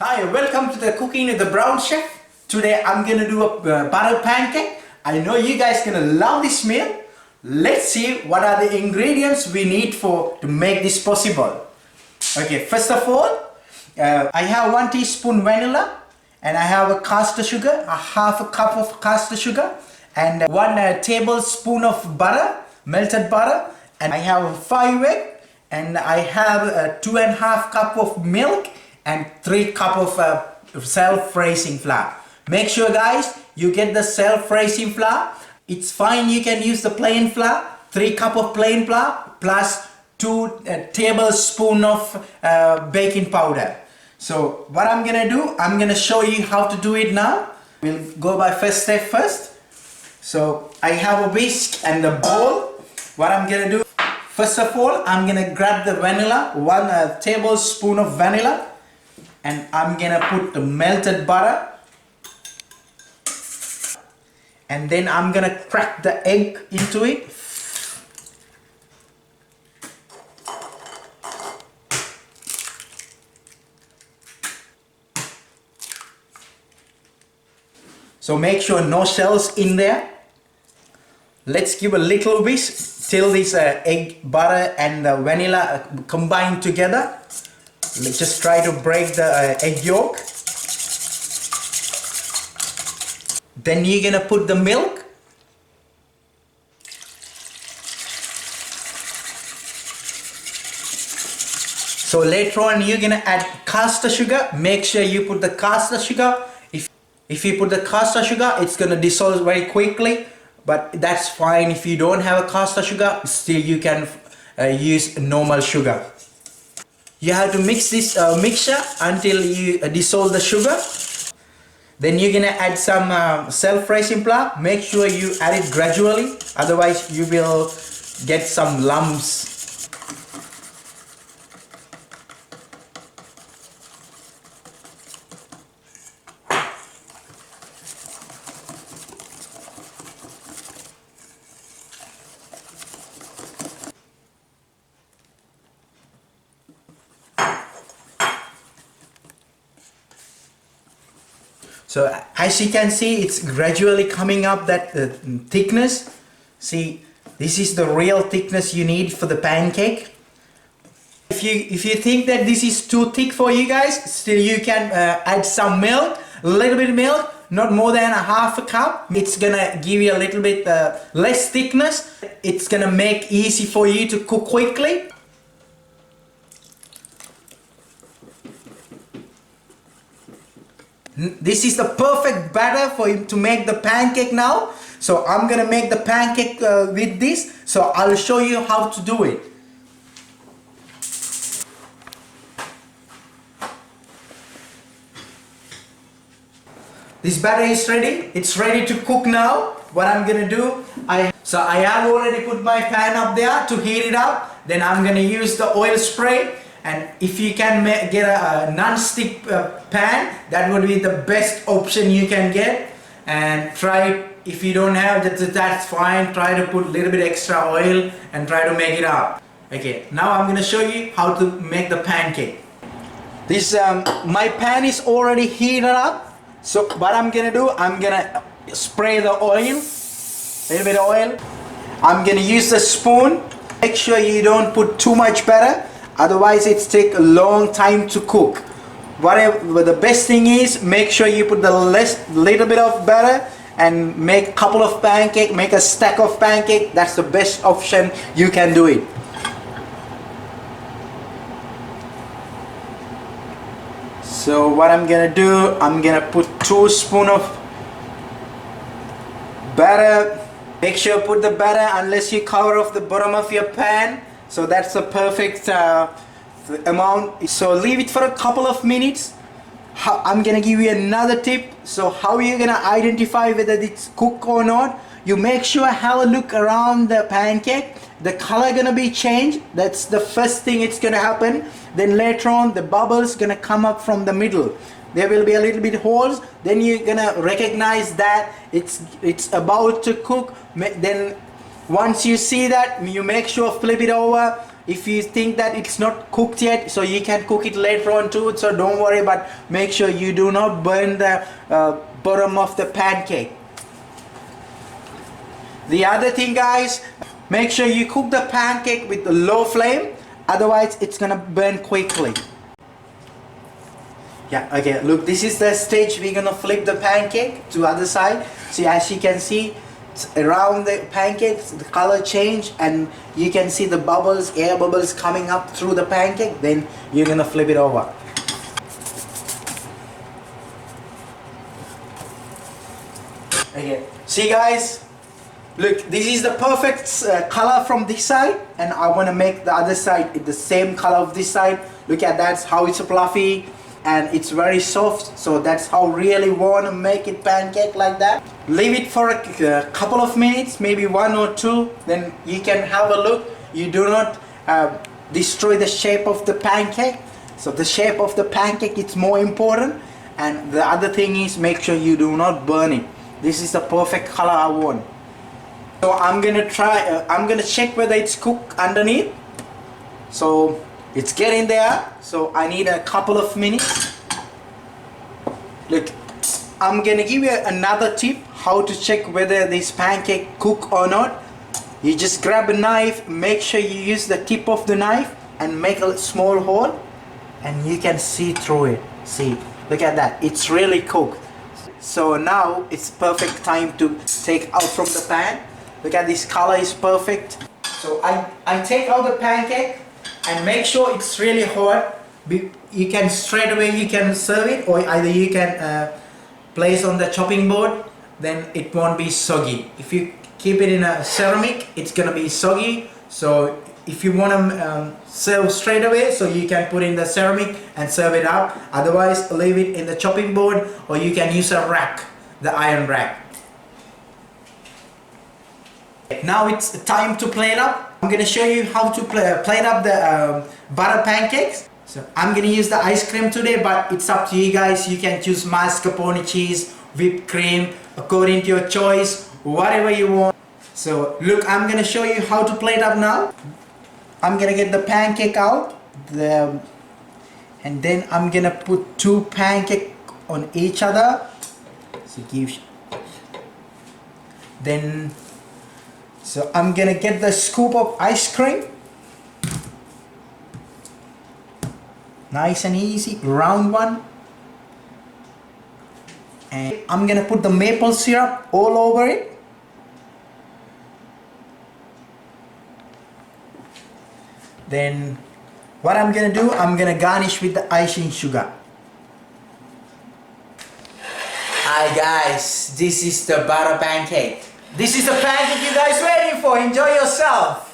Hi, welcome to the Cooking with the Brown Chef. Today I'm gonna do a butter pancake. I know you guys gonna love this meal. Let's see what are the ingredients we need for to make this possible. Okay, first of all, I have 1 teaspoon vanilla and I have a caster sugar, a half a cup of caster sugar and 1 tablespoon of butter, melted butter, and I have 5 egg and I have 2.5 cup of milk and 3 cup of self-raising flour. Make sure guys you get the self-raising flour. It's fine, you can use the plain flour, 3 cup of plain flour plus 2 tablespoon of baking powder. So what I'm gonna do, I'm gonna show you how to do it now. We'll go by first step first. So I have a whisk and a bowl. What I'm gonna do, first of all, I'm gonna grab the vanilla, 1 tablespoon of vanilla, and I'm gonna put the melted butter, and then I'm gonna crack the egg into it. So make sure no shells in there. Let's give a little whisk till this egg, butter and the vanilla combine together. Let's just try to break the egg yolk. Then you're gonna put the milk. So later on you're gonna add caster sugar. Make sure you put the caster sugar. If you put the caster sugar, it's gonna dissolve very quickly, but that's fine. If you don't have a caster sugar, still you can use normal sugar. You have to mix this mixture until you dissolve the sugar. Then you're gonna add some self-raising flour. Make sure you add it gradually, otherwise you will get some lumps. So as you can see, it's gradually coming up that thickness. See, this is the real thickness you need for the pancake. If you think that this is too thick for you guys, still you can add some milk, a little bit of milk, not more than a half a cup. It's gonna give you a little bit less thickness. It's gonna make easy for you to cook quickly. This is the perfect batter for you to make the pancake now. So I'm gonna make the pancake with this. So I'll show you how to do it. This batter is ready. It's ready to cook now. What I'm gonna do, I have already put my pan up there to heat it up. Then I'm gonna use the oil spray. And if you can get a non-stick pan, that would be the best option you can get. And try, if you don't have that, that's fine. Try to put a little bit extra oil and try to make it up. Okay, now I'm gonna show you how to make the pancake. This my pan is already heated up. So what I'm gonna do, I'm gonna spray the oil, a little bit of oil. I'm gonna use the spoon. Make sure you don't put too much butter. Otherwise it's take a long time to cook. Whatever the best thing is, make sure you put the little bit of butter and make a couple of pancake, make a stack of pancake. That's the best option you can do it. So what I'm gonna do, I'm gonna put 2 spoons of butter. Make sure you put the butter unless you cover off the bottom of your pan. So that's the perfect amount. So leave it for a couple of minutes. I'm gonna give you another tip. So how you're gonna identify whether it's cooked or not, you make sure have a look around the pancake. The color gonna be changed. That's the first thing it's gonna happen. Then later on the bubbles gonna come up from the middle. There will be a little bit holes. Then you're gonna recognize that it's about to cook. Then once you see that, you make sure flip it over if you think that it's not cooked yet, so you can cook it later on too, so don't worry, but make sure you do not burn the bottom of the pancake. The other thing, guys, make sure you cook the pancake with a low flame, otherwise it's gonna burn quickly. Yeah, okay, look, this is the stage we're gonna flip the pancake to other side. See, as you can see, around the pancakes the color change, and you can see the bubbles, air bubbles coming up through the pancake. Then you're gonna flip it over. Okay, see guys, look, this is the perfect color from this side, and I want to make the other side the same color of this side. Look at that, how it's fluffy and it's very soft. So that's how really want to make it pancake like that. Leave it for a couple of minutes, maybe 1 or 2, then you can have a look. You do not destroy the shape of the pancake. So the shape of the pancake is more important, and the other thing is make sure you do not burn it. This is the perfect color I want. So I'm gonna try, I'm gonna check whether it's cooked underneath. So it's getting there, so I need a couple of minutes. Look, I'm gonna give you another tip how to check whether this pancake cooked or not. You just grab a knife, make sure you use the tip of the knife and make a small hole, and you can see through it. See, look at that, it's really cooked. So now it's perfect time to take out from the pan. Look at this color is perfect. So I take out the pancake and make sure it's really hot. You can straight away you can serve it, or either you can place on the chopping board, then it won't be soggy. If you keep it in a ceramic, it's gonna be soggy. So if you want to serve straight away, so you can put in the ceramic and serve it up. Otherwise, leave it in the chopping board, or you can use a rack, the iron rack. Now it's time to plate up. I'm gonna show you how to plate up the butter pancakes. So I'm gonna use the ice cream today, but it's up to you guys. You can choose mascarpone cheese, whipped cream, according to your choice, whatever you want. So look, I'm gonna show you how to plate up now. I'm gonna get the pancake out, and then I'm gonna put 2 pancakes on each other. So I'm gonna get the scoop of ice cream. Nice and easy, round one. And I'm gonna put the maple syrup all over it. Then what I'm gonna do, I'm gonna garnish with the icing sugar. Hi guys, this is the butter pancake. This is the pancake you guys waiting for. Enjoy yourself.